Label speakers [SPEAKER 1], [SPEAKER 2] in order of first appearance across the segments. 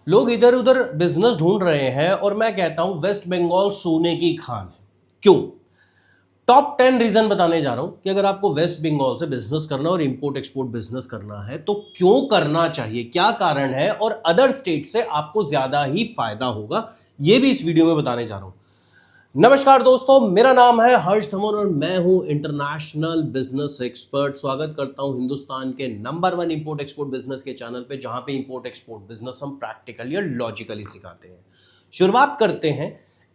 [SPEAKER 1] लोग इधर उधर बिजनेस ढूंढ रहे हैं और मैं कहता हूं वेस्ट बंगाल सोने की खान है। क्यों? टॉप 10 रीजन बताने जा रहा हूं कि अगर आपको वेस्ट बंगाल से बिजनेस करना और इंपोर्ट एक्सपोर्ट बिजनेस करना है तो क्यों करना चाहिए, क्या कारण है और अदर स्टेट से आपको ज्यादा ही फायदा होगा, यह भी इस वीडियो में बताने जा रहा हूं। नमस्कार दोस्तों, मेरा नाम है हर्ष धमोर और मैं हूं इंटरनेशनल बिजनेस एक्सपर्ट। स्वागत करता हूं हिंदुस्तान के नंबर 1 इंपोर्ट एक्सपोर्ट बिजनेस के चैनल पे, जहां पे इंपोर्ट एक्सपोर्ट बिजनेस हम प्रैक्टिकली और लॉजिकली सिखाते हैं। शुरुआत करते हैं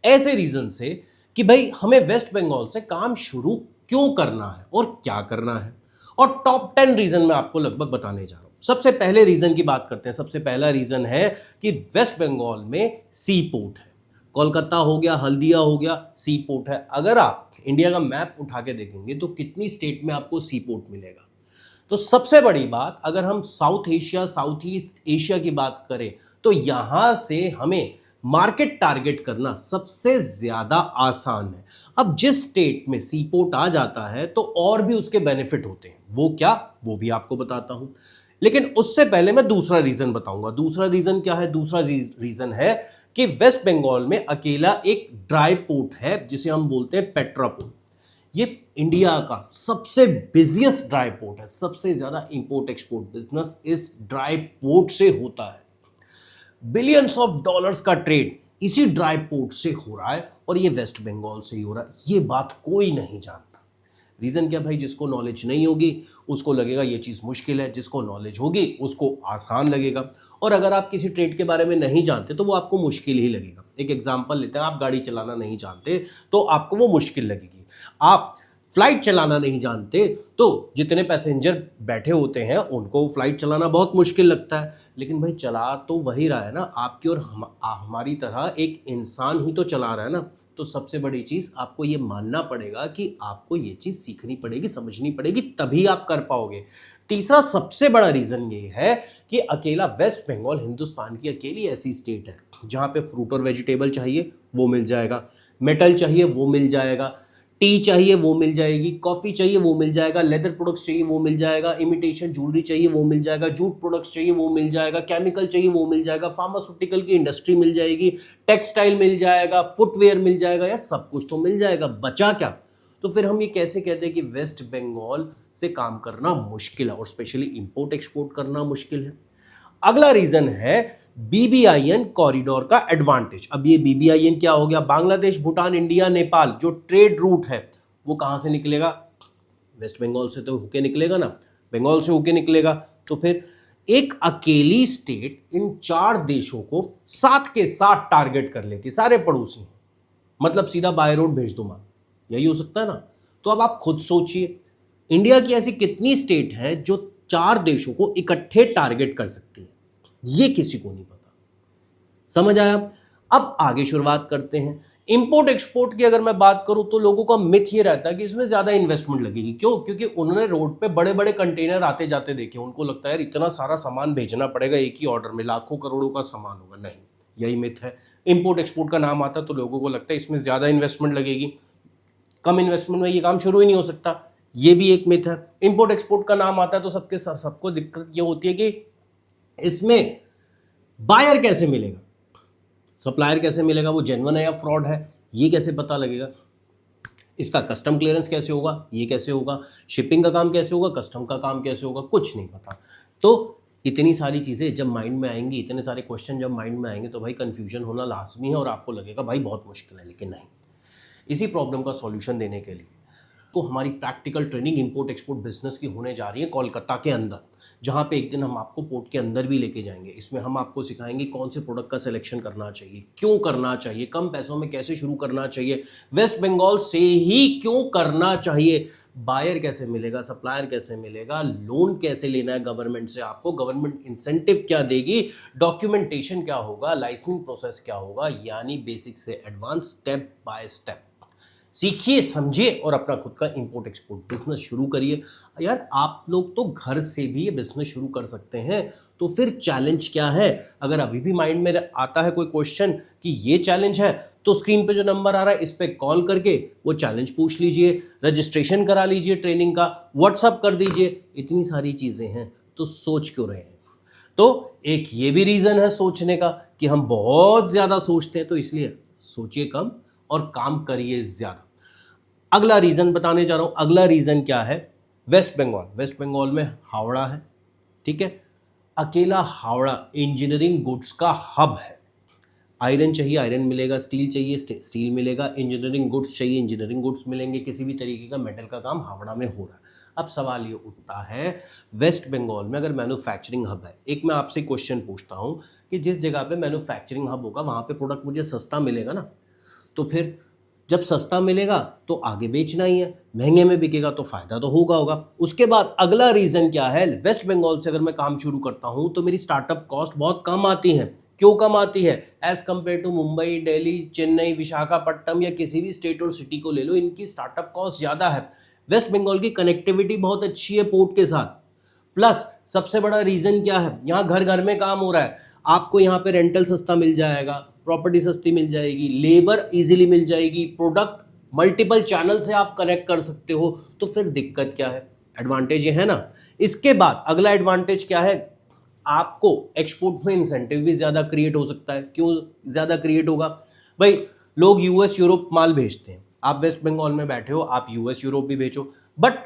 [SPEAKER 1] ऐसे रीजन से कि भाई हमें वेस्ट बंगाल से काम शुरू क्यों करना है और क्या करना है, और टॉप 10 रीजन मैं आपको लगभग बताने जा रहा हूं। सबसे पहले रीजन की बात करते हैं। सबसे पहला रीजन है कि वेस्ट बंगाल में सी पोर्ट है। कोलकाता हो गया, हल्दिया हो गया, सी पोर्ट है। अगर आप इंडिया का मैप उठा के देखेंगे तो कितनी स्टेट में आपको सी पोर्ट मिलेगा। तो सबसे बड़ी बात, अगर हम south Asia, south east Asia की बात करें तो यहां से हमें मार्केट टारगेट करना सबसे ज्यादा आसान है। अब जिस स्टेट में सी पोर्ट आ जाता है तो और भी उसके बेनिफिट होते हैं। वो क्या, वो भी आपको बताता हूं, लेकिन उससे पहले मैं दूसरा रीजन बताऊंगा। दूसरा रीजन क्या है? दूसरा रीजन है कि वेस्ट बंगाल में अकेला एक ड्राई पोर्ट है जिसे हम बोलते हैं पेट्रा पोर्ट। ये इंडिया का सबसे बिजिएस्ट ड्राई पोर्ट है। सबसे ज्यादा इंपोर्ट एक्सपोर्ट बिजनेस इस ड्राई पोर्ट से होता है। बिलियंस ऑफ डॉलर्स का ट्रेड इसी ड्राई पोर्ट से हो रहा है और ये वेस्ट बंगाल से ही हो रहा है। ये बात कोई नहीं जानता। रीजन क्या भाई? जिसको नॉलेज नहीं होगी उसको लगेगा ये चीज मुश्किल है, जिसको नॉलेज होगी उसको आसान लगेगा। और अगर आप किसी ट्रेड के बारे में नहीं जानते तो वो आपको मुश्किल ही लगेगा। एक एग्जांपल लेते हैं, आप गाड़ी चलाना नहीं जानते तो आपको वो मुश्किल लगेगी। आप फ्लाइट चलाना नहीं जानते तो जितने पैसेंजर बैठे होते हैं उनको फ्लाइट चलाना बहुत मुश्किल लगता है। लेकिन भाई चला तो वही रहा है ना, आपकी और हमारी तरह एक इंसान ही तो चला रहा है ना। तो सबसे बड़ी चीज आपको ये मानना पड़ेगा कि आपको ये चीज सीखनी पड़ेगी, समझनी पड़ेगी, तभी आप कर पाओगे। तीसरा सबसे बड़ा रीजन ये है कि अकेला वेस्ट बंगाल हिंदुस्तान की अकेली ऐसी स्टेट है जहां पे फ्रूट और वेजिटेबल चाहिए वो मिल जाएगा, मेटल चाहिए वो मिल जाएगा, टी चाहिए वो मिल जाएगी, कॉफी चाहिए वो मिल जाएगा, लेदर प्रोडक्ट्स चाहिए वो मिल जाएगा, इमिटेशन ज्वेलरी चाहिए वो मिल जाएगा, जूट प्रोडक्ट्स चाहिए वो मिल जाएगा, केमिकल चाहिए वो मिल जाएगा, फार्मास्यूटिकल की इंडस्ट्री मिल जाएगी, टेक्सटाइल मिल जाएगा, फुटवेयर मिल जाएगा। यार सब कुछ तो मिल जाएगा, बचा क्या? तो फिर हम ये कैसे कहते हैं कि वेस्ट बंगाल से काम करना मुश्किल है और स्पेशली इंपोर्ट एक्सपोर्ट करना मुश्किल है? अगला रीजन है बीबीआईएन कॉरिडोर का एडवांटेज। अब ये बीबीआईएन क्या हो गया? बांग्लादेश, भूटान, इंडिया, नेपाल जो ट्रेड रूट है वो कहां से निकलेगा? वेस्ट बंगाल से तो होके निकलेगा ना, बंगाल से होके निकलेगा। तो फिर एक अकेली स्टेट इन 4 देशों को साथ के साथ टारगेट कर लेती, सारे पड़ोसी, मतलब सीधा बाय रोड भेज दो माल, यही हो सकता है ना। तो अब आप खुद सोचिए, इंडिया की ऐसी कितनी स्टेट है जो 4 देशों को इकट्ठे टारगेट कर सकती है? ये किसी को नहीं पता। समझ आया? अब आगे शुरुआत करते हैं। इंपोर्ट एक्सपोर्ट की अगर मैं बात करूं तो लोगों का मिथ ये रहता है कि इसमें ज्यादा इन्वेस्टमेंट लगेगी। क्यों? क्योंकि उन्होंने रोड पे बड़े बड़े कंटेनर आते जाते देखे, उनको लगता है यार इतना सारा सामान भेजना पड़ेगा एक ही ऑर्डर में, लाखों करोड़ों का सामान होगा। नहीं, यही मिथ है। इंपोर्ट एक्सपोर्ट का नाम आता तो लोगों को लगता है इसमें ज्यादा इन्वेस्टमेंट लगेगी, कम इन्वेस्टमेंट में ये काम शुरू ही नहीं हो सकता। ये भी एक मिथ है। इंपोर्ट एक्सपोर्ट का नाम आता है तो सबको दिक्कत ये होती है कि इसमें बायर कैसे मिलेगा, सप्लायर कैसे मिलेगा, वो जेन्युइन है या फ्रॉड है ये कैसे पता लगेगा, इसका कस्टम क्लियरेंस कैसे होगा, ये कैसे होगा, शिपिंग का काम कैसे होगा, कस्टम का काम कैसे होगा, कुछ नहीं पता। तो इतनी सारी चीज़ें जब माइंड में आएंगी, इतने सारे क्वेश्चन जब माइंड में आएंगे तो भाई कंफ्यूजन होना लाजमी है और आपको लगेगा भाई बहुत मुश्किल है। लेकिन नहीं, इसी प्रॉब्लम का सॉल्यूशन देने के लिए तो हमारी practical training import export business की होने जा रही है कोलकाता के अंदर, जहां पे एक दिन हम आपको पोर्ट के अंदर भी लेके जाएंगे। इसमें हम आपको सिखाएंगे कौन से प्रोडक्ट का सिलेक्शन करना चाहिए, क्यों करना चाहिए, कम पैसों में कैसे शुरू करना चाहिए, वेस्ट बंगाल से ही क्यों करना चाहिए, बायर कैसे मिलेगा, सप्लायर कैसे मिलेगा, लोन कैसे लेना है गवर्नमेंट से, आपको गवर्नमेंट इंसेंटिव क्या देगी, डॉक्यूमेंटेशन क्या होगा, लाइसेंसिंग प्रोसेस क्या होगा, यानी बेसिक से एडवांस स्टेप बाय स्टेप सीखिए, समझिए और अपना खुद का इंपोर्ट एक्सपोर्ट बिजनेस शुरू करिए। यार आप लोग तो घर से भी ये बिजनेस शुरू कर सकते हैं, तो फिर चैलेंज क्या है? अगर अभी भी माइंड में आता है कोई क्वेश्चन कि ये चैलेंज है तो स्क्रीन पे जो नंबर आ रहा है इस पे कॉल करके वो चैलेंज पूछ लीजिए, रजिस्ट्रेशन करा लीजिए, ट्रेनिंग का व्हाट्सअप कर दीजिए। इतनी सारी चीजें हैं तो सोच क्यों रहे हैं? तो एक ये भी रीजन है सोचने का कि हम बहुत ज्यादा सोचते हैं, तो इसलिए सोचिए कम और काम करिए ज्यादा। अगला रीजन बताने जा रहा हूं। अगला रीजन क्या है? वेस्ट बंगाल। वेस्ट बंगाल में हावड़ा है, ठीक है। अकेला हावड़ा इंजीनियरिंग गुड्स का हब है। आयरन चाहिए आयरन मिलेगा, स्टील चाहिए स्टील मिलेगा, इंजीनियरिंग गुड्स चाहिए इंजीनियरिंग गुड्स मिलेंगे, किसी भी तरीके का मेटल का काम हावड़ा में हो रहा है। अब सवाल ये उठता है, वेस्ट बंगाल में अगर मैन्युफैक्चरिंग हब है, एक मैं आपसे क्वेश्चन पूछता हूँ कि जिस जगह पे मैन्युफैक्चरिंग हब होगा वहाँ पे प्रोडक्ट मुझे सस्ता मिलेगा ना, तो फिर जब सस्ता मिलेगा तो आगे बेचना ही है, महंगे में बिकेगा तो फायदा तो होगा। उसके बाद अगला रीजन क्या है? वेस्ट बंगाल से अगर मैं काम शुरू करता हूं तो मेरी स्टार्टअप कॉस्ट बहुत कम आती है। क्यों कम आती है? As compare to Mumbai, Delhi, Chennai, Visakhapatnam या किसी भी स्टेट और सिटी को ले लो, इनकी स्टार्टअप कॉस्ट ज्यादा है। वेस्ट बंगाल की कनेक्टिविटी बहुत अच्छी है पोर्ट के साथ। प्लस सबसे बड़ा रीजन क्या है? यहाँ घर घर में काम हो रहा है, आपको यहाँ पे रेंटल सस्ता मिल जाएगा, प्रॉपर्टी सस्ती मिल जाएगी, लेबर इजीली मिल जाएगी, प्रोडक्ट मल्टीपल चैनल से आप कनेक्ट कर सकते हो, तो फिर दिक्कत क्या है? एडवांटेज ये है ना। इसके बाद अगला एडवांटेज क्या है? आपको एक्सपोर्ट में इंसेंटिव भी ज्यादा क्रिएट हो सकता है। क्यों ज्यादा क्रिएट होगा? भाई लोग यूएस यूरोप माल भेजते हैं, आप वेस्ट बंगाल में बैठे हो, आप यूएस यूरोप भी भेजो, बट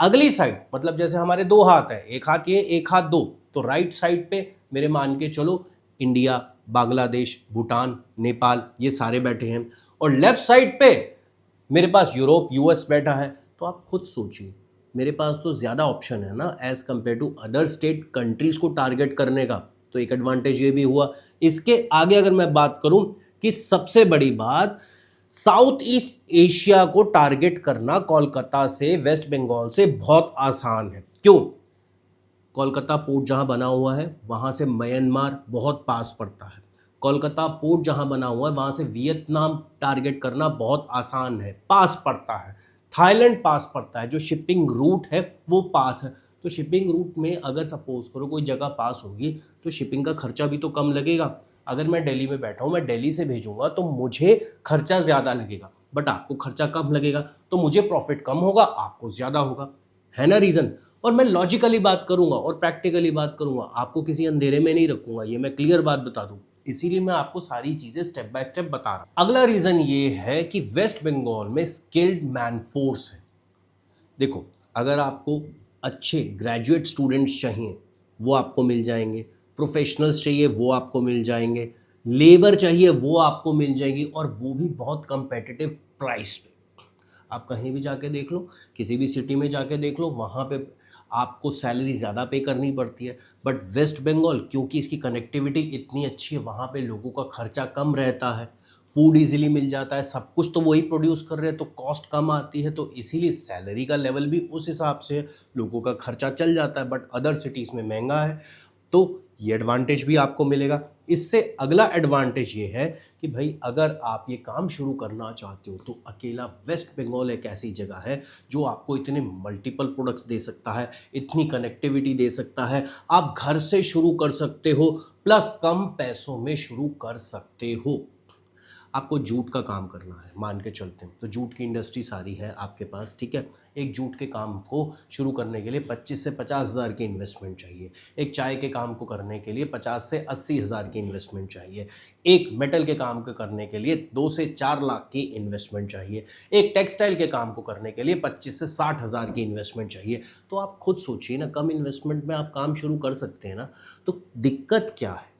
[SPEAKER 1] अगली साइड, मतलब जैसे हमारे दो हाथ है, एक हाथ ये एक हाथ दो, तो राइट साइड पे मेरे मान के चलो इंडिया, बांग्लादेश, भूटान, नेपाल, ये सारे बैठे हैं, और लेफ्ट साइड पे मेरे पास यूरोप, यूएस बैठा है। तो आप खुद सोचिए, मेरे पास तो ज्यादा ऑप्शन है ना as compare to other state countries को टारगेट करने का, तो एक एडवांटेज ये भी हुआ। इसके आगे अगर मैं बात करूं कि सबसे बड़ी बात, साउथ ईस्ट एशिया को टारगेट करना कोलकाता से, वेस्ट बंगाल से बहुत आसान है। क्यों? कोलकाता पोर्ट जहां बना हुआ है वहां से म्यांमार बहुत पास पड़ता है। कोलकाता पोर्ट जहां बना हुआ है वहां से वियतनाम टारगेट करना बहुत आसान है, पास पड़ता है। थाईलैंड पास पड़ता है, जो शिपिंग रूट है वो पास है। तो शिपिंग रूट में अगर सपोज करो कोई जगह पास होगी तो शिपिंग का खर्चा भी तो कम लगेगा। अगर मैं दिल्ली में बैठा हूँ, मैं दिल्ली से भेजूंगा तो मुझे खर्चा ज़्यादा लगेगा, बट आपको खर्चा कम लगेगा, तो मुझे प्रॉफिट कम होगा, आपको ज़्यादा होगा, है ना रीज़न। और मैं लॉजिकली बात करूंगा और प्रैक्टिकली बात करूंगा, आपको किसी अंधेरे में नहीं रखूंगा, ये मैं क्लियर बात बता दूं, इसीलिए मैं आपको सारी चीजें स्टेप बाय स्टेप बता रहा हूं। अगला रीजन ये है कि वेस्ट बंगाल में स्किल्ड मैन फोर्स है। देखो, अगर आपको अच्छे ग्रेजुएट स्टूडेंट्स चाहिए वो आपको मिल जाएंगे, प्रोफेशनल्स चाहिए वो आपको मिल जाएंगे, लेबर चाहिए वो आपको मिल जाएगी, और वो भी बहुत कंपेटिटिव प्राइस पे। आप कहीं भी जाके देख लो, किसी भी सिटी में जाके देख लो, वहाँ पे आपको सैलरी ज़्यादा पे करनी पड़ती है। बट वेस्ट बंगाल क्योंकि इसकी कनेक्टिविटी इतनी अच्छी है, वहाँ पे लोगों का खर्चा कम रहता है, फूड इजीली मिल जाता है, सब कुछ तो वही प्रोड्यूस कर रहे हैं, तो कॉस्ट कम आती है, तो इसीलिए सैलरी का लेवल भी उस हिसाब से लोगों का खर्चा चल जाता है। बट अदर सिटीज़ में महंगा है, तो ये एडवांटेज भी आपको मिलेगा। इससे अगला एडवांटेज ये है कि भाई अगर आप ये काम शुरू करना चाहते हो तो अकेला वेस्ट बंगाल एक ऐसी जगह है जो आपको इतने मल्टीपल प्रोडक्ट्स दे सकता है, इतनी कनेक्टिविटी दे सकता है, आप घर से शुरू कर सकते हो, प्लस कम पैसों में शुरू कर सकते हो। आपको जूट का काम करना है, मान के चलते हैं, तो जूट की इंडस्ट्री सारी है आपके पास, ठीक है। एक जूट के काम को शुरू करने के लिए 25 से 50 हज़ार की इन्वेस्टमेंट चाहिए। एक चाय के काम को करने के लिए 50 से 80 हज़ार की इन्वेस्टमेंट चाहिए। एक मेटल के काम को करने के लिए 2 से 4 लाख की इन्वेस्टमेंट चाहिए। एक टेक्सटाइल के काम को करने के लिए 25 से 60 हज़ार की इन्वेस्टमेंट चाहिए। तो आप खुद सोचिए ना, कम इन्वेस्टमेंट में आप काम शुरू कर सकते हैं ना, तो दिक्कत क्या है?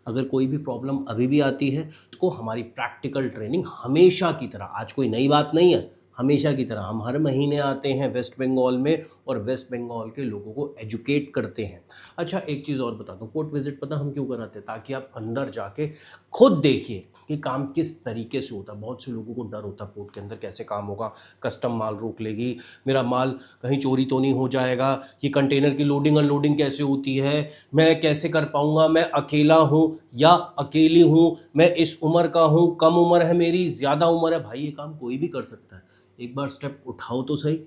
[SPEAKER 1] अगर कोई भी प्रॉब्लम अभी भी आती है, उसको हमारी प्रैक्टिकल ट्रेनिंग हमेशा की तरह, आज कोई नई बात नहीं है, हमेशा की तरह हम हर महीने आते हैं वेस्ट बंगाल में और वेस्ट बंगाल के लोगों को एजुकेट करते हैं। अच्छा, एक चीज़ और बताता हूँ, पोर्ट विजिट पता हम क्यों कराते हैं? ताकि आप अंदर जाके खुद देखिए कि काम किस तरीके से होता है। बहुत से लोगों को डर होता है पोर्ट के अंदर कैसे काम होगा, कस्टम माल रोक लेगी, मेरा माल कहीं चोरी तो नहीं हो जाएगा, ये कंटेनर की लोडिंग अनलोडिंग कैसे होती है, मैं कैसे कर पाऊँगा, मैं अकेला हूँ या अकेली हूँ, मैं इस उम्र का हूँ, कम उम्र है मेरी, ज़्यादा उम्र है। भाई ये काम कोई भी कर सकता है, एक बार स्टेप उठाओ तो सही।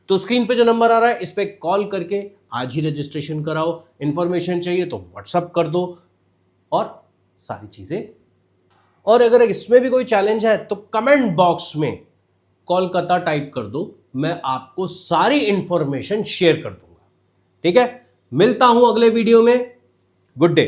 [SPEAKER 1] तो स्क्रीन पे जो नंबर आ रहा है इस पे कॉल करके आज ही रजिस्ट्रेशन कराओ। इन्फॉर्मेशन चाहिए तो व्हाट्सअप कर दो और सारी चीजें। और अगर इसमें भी कोई चैलेंज है तो कमेंट बॉक्स में कोलकाता टाइप कर दो, मैं आपको सारी इंफॉर्मेशन शेयर कर दूंगा। ठीक है, मिलता हूं अगले वीडियो में। Good day.